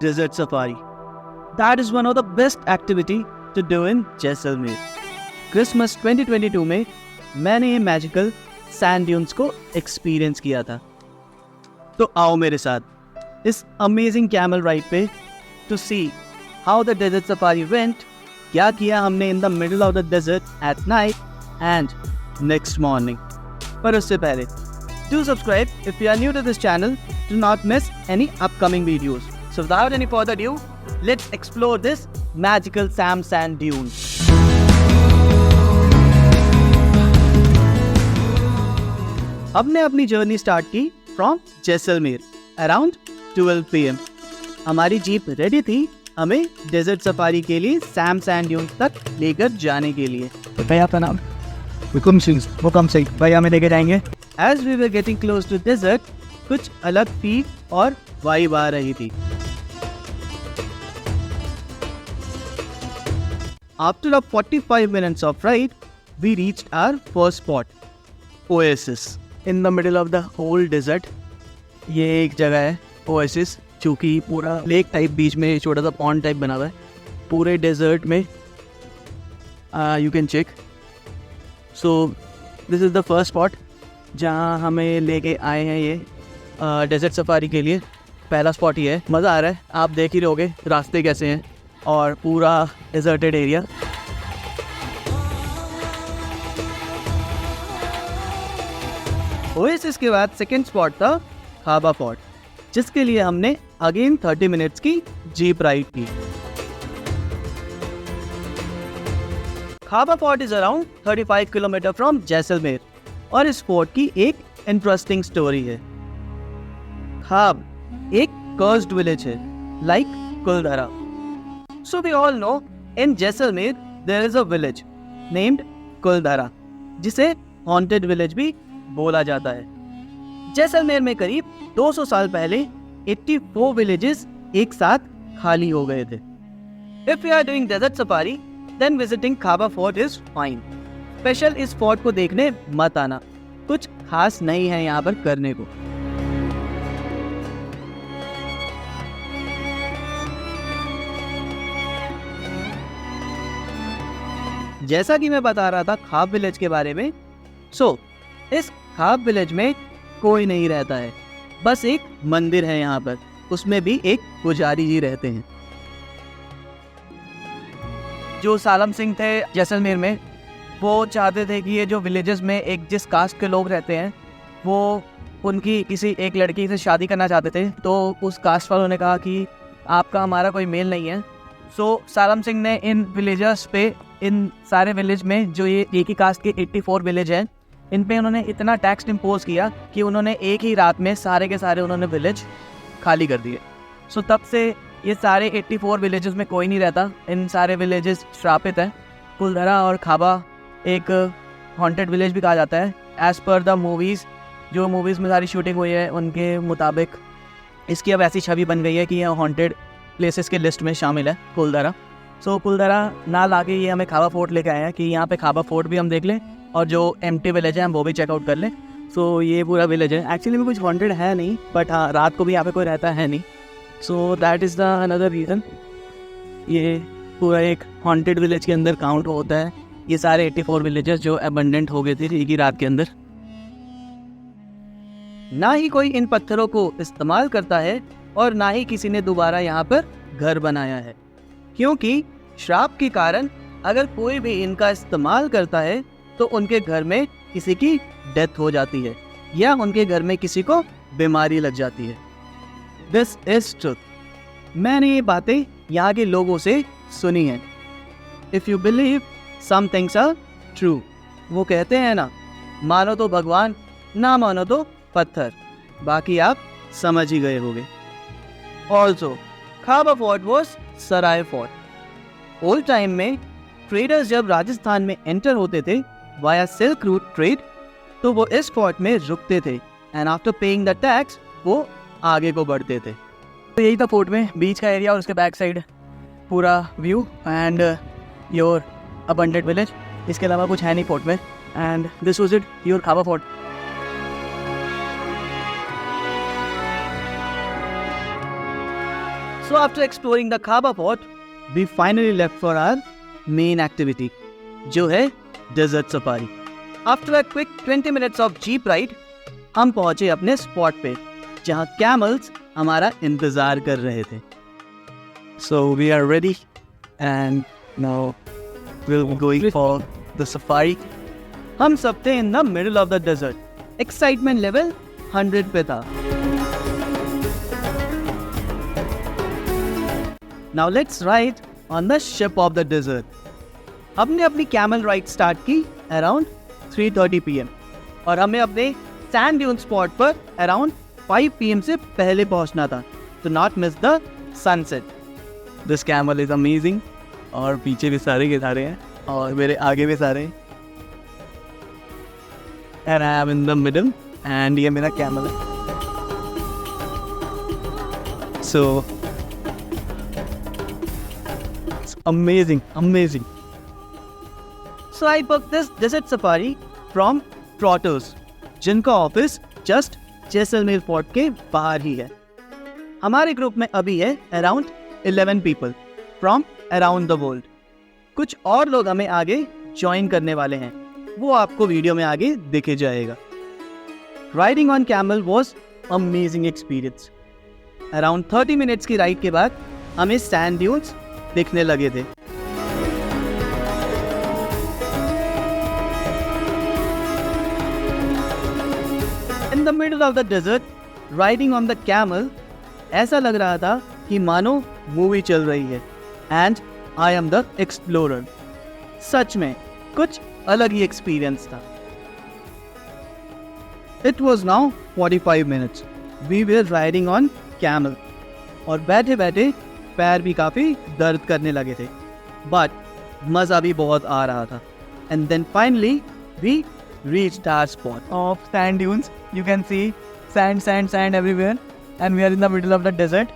desert safari. That is one of the best activity to do in Jaisalmer. Christmas 2022 में मैंने ये magical sand dunes को experience किया था. तो आओ मेरे साथ इस अमेजिंग कैमल राइड पे to see how the desert safari went. क्या किया हमने in the middle of the desert at night and next morning. पर उससे पहले do subscribe if you are new to this channel to not miss any upcoming videos. So without any further ado, let's explore this magical Sam Sand Dunes. हमने अपनी journey start की from Jaisalmer around 12 PM. हमारी jeep ready थी हमें desert safari के लिए Sam sand dunes तक लेकर जाने के लिए. भैया आपका नाम? हुकुम सिंह. भैया हमें लेके जाएंगे. As we were getting close to desert, कुछ अलग फील और वाइब आ रही थी. After a 45 minutes of ride, we reached our first spot, Oasis, in the middle of the whole desert. ये एक जगह है Oasis, जो कि पूरा लेक टाइप बीच में छोटा सा पॉन्ड टाइप बना हुआ है पूरे डेजर्ट में. You can check. So this is the first spot जहाँ हमें लेके आए हैं ये डेजर्ट सफारी के लिए. पहला स्पॉट ही है. मज़ा आ रहा है. आप देख ही रहोगे रास्ते कैसे हैं और पूरा डेजर्टेड एरिया. ओएसिस के बाद सेकंड स्पॉट था खाबा फोर्ट, जिसके लिए हमने अगेन 30 मिनट्स की जीप राइड की. खाबा fort is around 35 kilometre from Jaisalmer और इस फोर्ट की एक इंटरेस्टिंग स्टोरी है. खाब एक कर्स्ड विलेज है like Kuldhara. So we all know in Jaisalmer there is a village named Kuldhara, जिसे हॉन्टेड विलेज भी बोला जाता है. जैसलमेर में करीब 200 साल पहले 84 विलेजेस एक साथ खाली हो गए थे. If you are doing desert safari then visiting Khaba fort is fine. Special इस फोर्ट को देखने मत आना, कुछ खास नहीं है यहाँ पर करने को. जैसा कि मैं बता रहा था खाब विलेज के बारे में. इस खाब विलेज में कोई नहीं रहता है, बस एक मंदिर है यहाँ पर. उसमें भी एक पुजारी जी रहते हैं. जो सालम सिंह थे जैसलमेर में, वो चाहते थे कि ये जो विलेजेस में एक जिस कास्ट के लोग रहते हैं वो उनकी किसी एक लड़की से शादी करना चाहते थे. तो उस कास्ट वालों ने कहा कि आपका हमारा कोई मेल नहीं है. सालम सिंह ने इन विलेजर्स पे, इन सारे विलेज में जो ये एक ही कास्ट के 84 विलेज हैं, इन पे उन्होंने इतना टैक्स इम्पोज किया कि उन्होंने एक ही रात में सारे के सारे उन्होंने विलेज खाली कर दिए. तब से ये सारे 84 विलेजेस में कोई नहीं रहता. इन सारे विलेजेस श्रापित हैं. कुलधरा और खाबा एक हॉन्टेड विलेज भी कहा जाता है. एज़ पर द मूवीज़, जो मूवीज़ में सारी शूटिंग हुई है उनके मुताबिक इसकी अब ऐसी छवि बन गई है कि यह हॉन्टेड प्लेसेस के लिस्ट में शामिल है कुलधरा. कुलधरा ना लाके ये हमें खाबा फोर्ट लेके आए हैं कि यहाँ पे खाबा फोर्ट भी हम देख लें और जो एम्प्टी विलेज है हम वो भी चेकआउट कर लें. ये पूरा विलेज है. एक्चुअली में कुछ हॉन्टेड है नहीं, बट हाँ रात को भी यहाँ पे कोई रहता है नहीं. That is the another reason. ये पूरा एक हॉन्टेड विलेज के अंदर काउंट होता है. ये सारे 84 विलेजेस जो अबंडेंट हो गए थे एक ही रात के अंदर. ना ही कोई इन पत्थरों को इस्तेमाल करता है और ना ही किसी ने दोबारा यहाँ पर घर बनाया है, क्योंकि श्राप के कारण अगर कोई भी इनका इस्तेमाल करता है तो उनके घर में किसी की डेथ हो जाती है या उनके घर में किसी को बीमारी लग जाती है. This is truth. मैंने ये बातें यहाँ के लोगों से सुनी हैं. If you believe some things are true. वो कहते हैं ना, मानो तो भगवान, ना मानो तो पत्थर. बाकी आप समझ ही गए होंगे. ऑल्सो खाबा fort was Sarai fort. Old time में ट्रेडर्स जब राजस्थान में एंटर होते थे वाया सिल्क रूट ट्रेड, तो वो इस फोर्ट में रुकते थे and after paying the tax वो आगे को बढ़ते थे. तो यही था फोर्ट में बीच का एरिया और उसके बैक साइड पूरा view and your abundant village. इसके अलावा कुछ है नहीं फोर्ट में. And this was it, your खाबा fort. So after exploring the Khaba Fort, we finally left for our main activity, जो है desert safari. After a quick 20 minutes of jeep ride, हम पहुंचे अपने स्पॉट पे जहां कैमल्स हमारा इंतजार कर रहे थे. So we are ready and now we'll be going for the safari. हम सब थे in the middle of the desert. Excitement level 100 पे था. Now let's ride on the ship of the desert. हमने अपनी कैमल राइड स्टार्ट की around 3:30 PM और हमें अपने सैंड ड्यून स्पॉट पर अराउंड 5 PM से पहले पहुंचना था to not miss the sunset. This camel is amazing. और पीछे भी सारे के सारे हैं और मेरे आगे भी सारे हैं. And I am in the middle and ये मेरा camel है. So it's amazing. So I booked this desert safari from Trotters, जिनका ऑफिस जस्ट जैसलमेर फोर्ट के बाहर ही है. हमारे ग्रुप में अभी है around 11 people from around the world. कुछ और लोग हमें आगे ज्वाइन करने वाले हैं, वो आपको वीडियो में आगे दिखे जाएगा. Riding on camel was amazing experience. Around 30 minutes की राइड के बाद हमें सैंड ड्यून्स दिखने लगे थे. In the middle of the desert, riding on the camel, ऐसा लग रहा था कि मानो मूवी चल रही है. And I am the explorer. सच में कुछ अलग ही एक्सपीरियंस था. It was now 45 minutes. We were riding on camel और बैठे बैठे पैर भी काफ़ी दर्द करने लगे थे, बट मज़ा भी बहुत आ रहा था. And then finally we reached our spot of sand dunes. You can see sand everywhere and we are in the middle of the desert.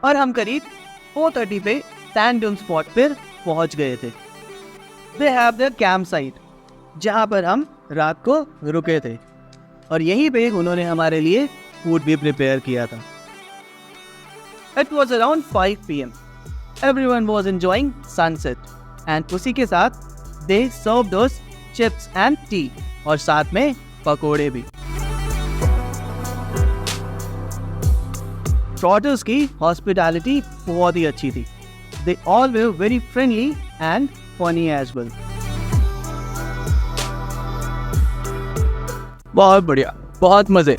और हम करीब 4:30 पे सैंड ड्यून स्पॉट पर पहुंच गए थे. They have their campsite, जहां पर हम रात को रुके थे और यहीं पे उन्होंने हमारे लिए फूड भी प्रिपेयर किया था. It was around 5 PM. Everyone was enjoying sunset and उसी के साथ they served us chips and tea और साथ में पकोड़े भी. Trotters की हॉस्पिटैलिटी बहुत ही अच्छी थी. They all were very friendly and funny as well. बहुत बढ़िया, बहुत मजे.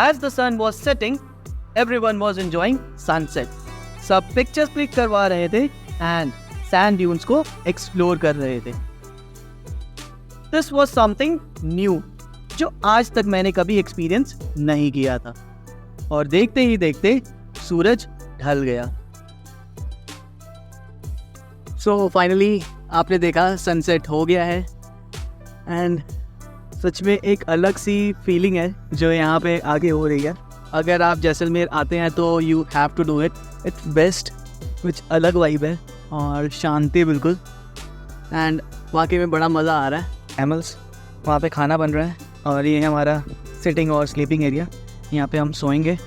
As the sun was setting, everyone was enjoying sunset. सब पिक्चर्स क्लिक करवा रहे थे and sand dunes को एक्सप्लोर कर रहे थे. This was something new, जो आज तक मैंने कभी एक्सपीरियंस नहीं किया था. और देखते ही देखते सूरज ढल गया. So finally आपने देखा सनसेट हो गया है एंड सच में एक अलग सी फीलिंग है जो यहाँ पे आगे हो रही है. अगर आप जैसलमेर आते हैं तो you have to do it. It's best. कुछ अलग वाइब है और शांति बिल्कुल. एंड वाकई में बड़ा मज़ा आ रहा है. एमल्स वहाँ पे खाना बन रहा है और ये है हमारा सिटिंग और स्लीपिंग एरिया. यहाँ पे हम सोएंगे.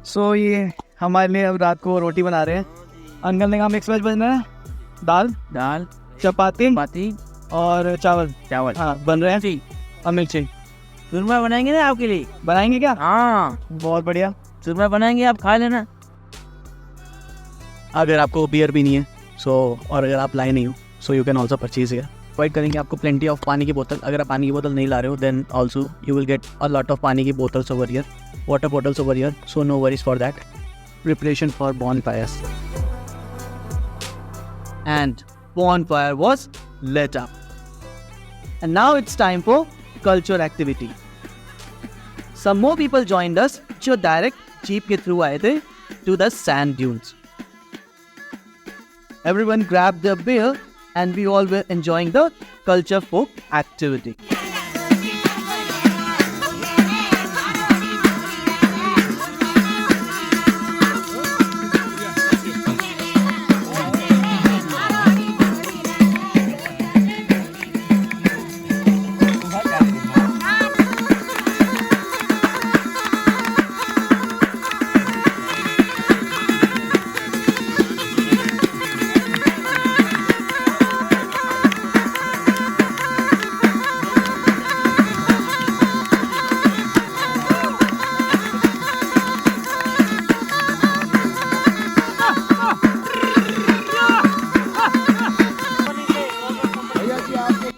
सो ये हमारे लिए अब रात को रोटी बना रहे हैं. अंकल ने कहा मिक्स वेज बन रहा है. दाल चपाती और चावल हाँ बन रहे हैं जी. और मिर्ची चूरमा बनाएंगे ना आपके लिए. बनाएंगे क्या? हाँ बहुत बढ़िया. चूरमा बनाएंगे, आप खा लेना. अगर आपको बियर भी नहीं है और अगर आप लाए नहीं हो so you can also purchase here. Provide करेंगे आपको प्लेंटी ऑफ पानी की बोतल. अगर आप पानी की बोतल नहीं ला रहे हो then also you will get a lot of पानी की bottles over here, water bottles over here. So no worries for that. Preparation for bonfires. And bonfire was lit up. And now it's time for culture activity. Some more people joined us जो direct jeep के through आए थे to the sand dunes. Everyone grabbed their beer and we all were enjoying the culture folk activity.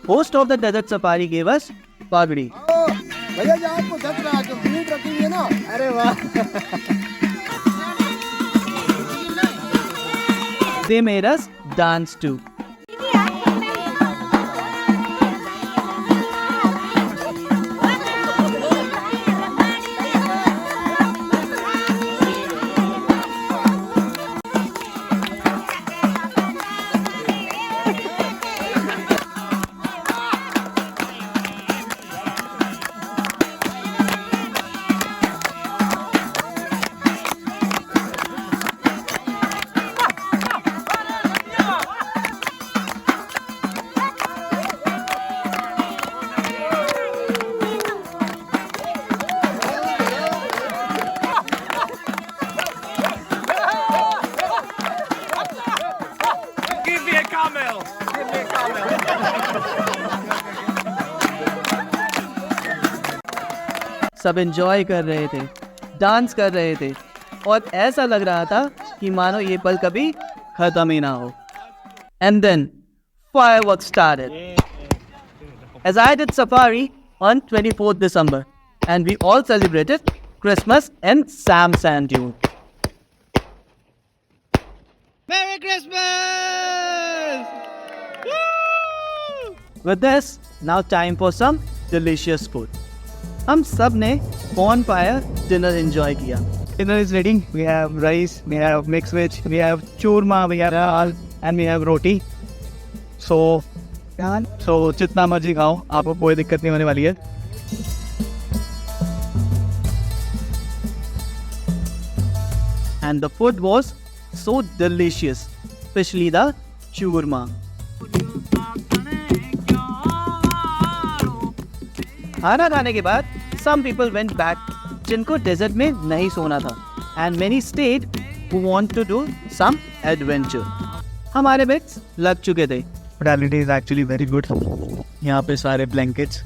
host of the desert safari gave us pagdi. भैया जी आपको जग रहा है, जो feed रखेंगे ना, अरे वाह। They made us dance too. सब एंजॉय कर रहे थे, डांस कर रहे थे और ऐसा लग रहा था कि मानो ये पल कभी खत्म ही ना हो. And then fireworks started. As I did safari on 24th December and we all celebrated Christmas in Sam Sand Dune. Merry Christmas! With this, now time for some delicious food. हम सब ने bonfire dinner enjoy किया. Dinner is ready. We have rice, we have mixed veg, we have churma, we have dal, and we have roti. So जितना मर्जी खाओ, आपको कोई दिक्कत नहीं होने वाली है. And the food was so delicious, especially the churma. खाना खाने के बाद some people went back जिनको डेजर्ट में नहीं सोना था and many stayed who want to do some adventure. हमारे बैग्स लग चुके थे. Hospitality is actually very good. यहाँ पे सारे blankets,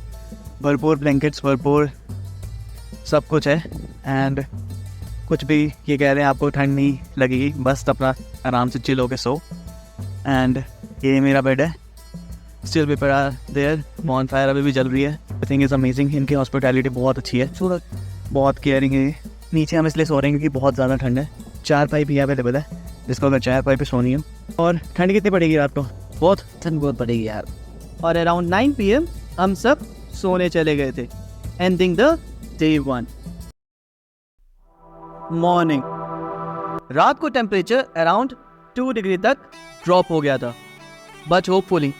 भरपूर सब कुछ है. And कुछ भी ये कह रहे हैं आपको ठंड नहीं लगेगी, बस अपना आराम से चिल होके सो. And ये मेरा बेड है. Still भी पड़ा देयर. बॉनफायर अभी भी जल रही है. I think it's amazing. इनकी हॉस्पिटैलिटी बहुत अच्छी है, बहुत केयरिंग है. नीचे हम इसलिए सो रहे हैं क्योंकि बहुत ज़्यादा ठंड है. 4 पाई भी अवेलेबल है जिसको अगर 4 पाई पे सोनी है. और ठंड कितनी पड़ेगी रात को? बहुत ठंड बहुत पड़ेगी यार. और अराउंड 9 PM हम सब सोने चले गए थे. Ending the day 1. मॉर्निंग. रात को टेम्परेचर अराउंड 2 डिग्री तक ड्रॉप हो गया था. बट होपफुली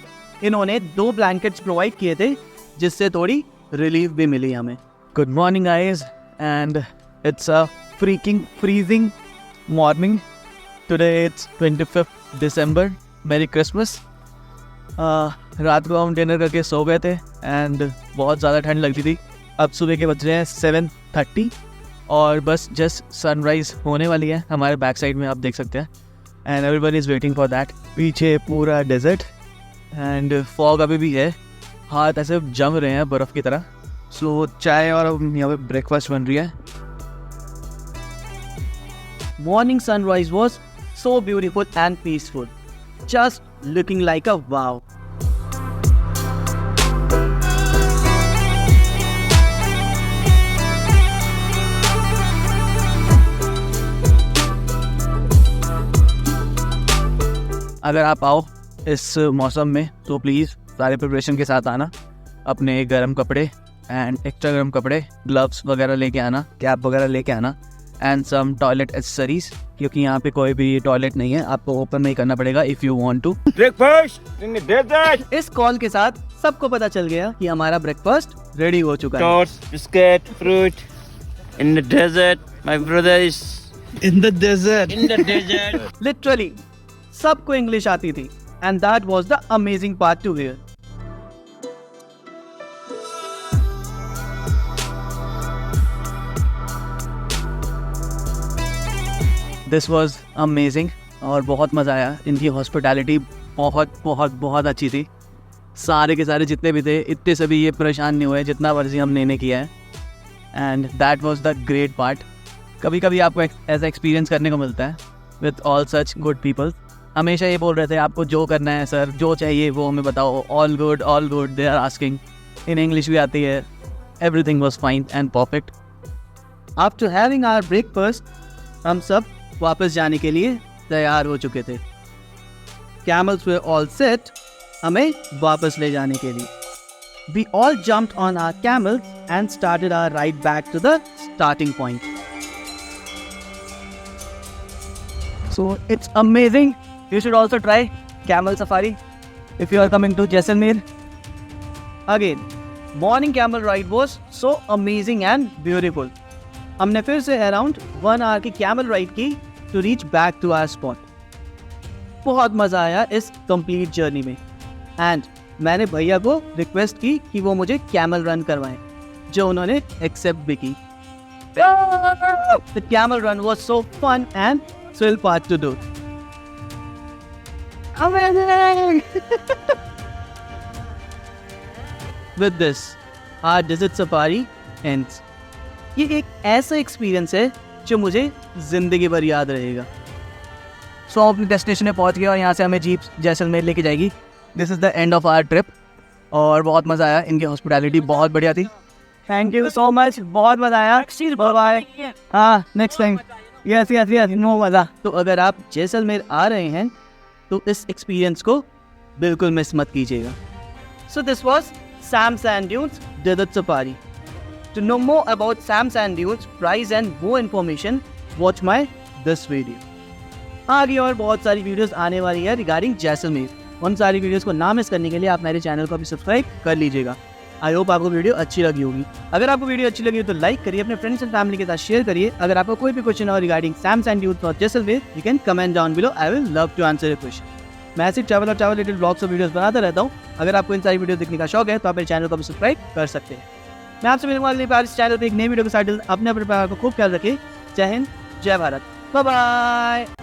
इन्होंने 2 ब्लैंकेट्स प्रोवाइड किए थे जिससे थोड़ी रिलीफ भी मिली हमें. Good morning guys, and it's a freezing morning. Today it's 25th December. Merry Christmas. रात को हम डिनर करके सो गए थे एंड बहुत ज़्यादा ठंड लगती थी. अब सुबह के बज रहे हैं 7:30 और बस जस्ट सनराइज़ होने वाली है. हमारे बैक साइड में आप देख सकते हैं and everybody is waiting for that. पीछे पूरा डेजर्ट एंड फॉग अभी भी है. हाथ ऐसे जम रहे हैं बर्फ़ की तरह. सो चाय और यहाँ पे ब्रेकफास्ट बन रही है. Morning sunrise was so beautiful and peaceful, just looking like a wow. अगर आप आओ इस मौसम में तो प्लीज़ सारे प्रिपरेशन के साथ आना. अपने गर्म कपड़े एंड एक्स्ट्रा गर्म कपड़े, ग्लव्स वगैरह लेके आना, कैप वगैरह लेके आना एंड सम टॉयलेट एक्सेसरीज, क्योंकि यहाँ पे कोई भी टॉयलेट नहीं है. आपको ओपन नहीं करना पड़ेगा if you want to. Breakfast in the desert. इस कॉल के साथ सबको पता चल गया कि हमारा ब्रेकफास्ट रेडी हो चुका है. Toast, biscuit, fruit in the desert. My brother is In the desert. in the desert. Literally सबको इंग्लिश आती थी and that was the amazing part to hear. This was amazing और बहुत मज़ा आया. इनकी हॉस्पिटैलिटी बहुत बहुत बहुत अच्छी थी. सारे के सारे जितने भी थे इतने से भी ये परेशान नहीं हुए जितना मर्जी हमने इन्हें किया है. And that was the great part. कभी कभी आपको ऐसा एक्सपीरियंस करने को मिलता है with all such good people हमेशा ये बोल रहे थे आपको जो करना है सर, जो चाहिए वो हमें बताओ, all good they are asking. In English भी आती है। Everything was fine and perfect. After having our breakfast हम सब वापस जाने के लिए तैयार हो चुके थे। कैमल्स वे ऑल सेट हमें वापस ले जाने के लिए। We all jumped on our camels and started our ride back to the starting point. So it's amazing. You should also try camel safari if you are coming to Jaisalmer. Again, morning camel ride was so amazing and beautiful. हमने फिर से around 1 hour की camel ride की to reach back to our spot. बहुत मज़ा आया इस complete journey में and मैंने भैया को रिक्वेस्ट की कि वो मुझे कैमल रन करवाएं, जो उन्होंने एक्सेप्ट भी की। The camel run was so fun and thrill part to do. Amazing! With this, our desert safari ends. ये एक ऐसा एक्सपीरियंस है जो मुझे जिंदगी भर याद रहेगा। सो हम अपनी डेस्टिनेशन में पहुंच गए और यहाँ से हमें जीप जैसलमेर लेके जाएगी। This is the end of our trip और बहुत मज़ा आया। इनकी हॉस्पिटैलिटी बहुत बढ़िया थी। थैंक यू सो मच, बहुत मज़ा आया। Bye bye. हाँ, नेक्स्ट टाइम। यस नो मज़ा। तो अगर आप जैसलमेर आ रहे हैं तो इस एक्सपीरियंस को बिल्कुल मिस मत कीजिएगा। So this was Sam sand dunes desert safari. To know more about Sam sand dunes price and more information watch my this video. आगे और बहुत सारी वीडियोस आने वाली है रिगार्डिंग जैसलमेर। उन सारी वीडियोस को ना मिस करने के लिए आप मेरे चैनल को भी सब्सक्राइब कर लीजिएगा। आई होप आपको वीडियो अच्छी लगी होगी। अगर आपको वीडियो अच्छी लगी हो तो लाइक करिए, अपने फ्रेंड्स एंड फैमिली के साथ शेयर करिए। अगर आपको कोई भी क्वेश्चन हो रिगार्डिंग सैम सैंड ड्यून्स और Jaisalmer, you can comment down below. I will love to answer your question. मैं ऐसे ट्रैवल और ट्रैवल रिलेटेड ब्लॉग्स और वीडियोस बनाता रहता हूँ। अगर आपको इन सारी वीडियो देखने का शौक है तो आप मेरे चैनल को भी सब्सक्राइब कर सकते हैं। मैं आपसे मिलूंगा अगली बार इस चैनल पर एक नई वीडियो के साथ। अपने परिवार को खूब ख्याल रखिए। जय हिंद, जय भारत, बाय बाय।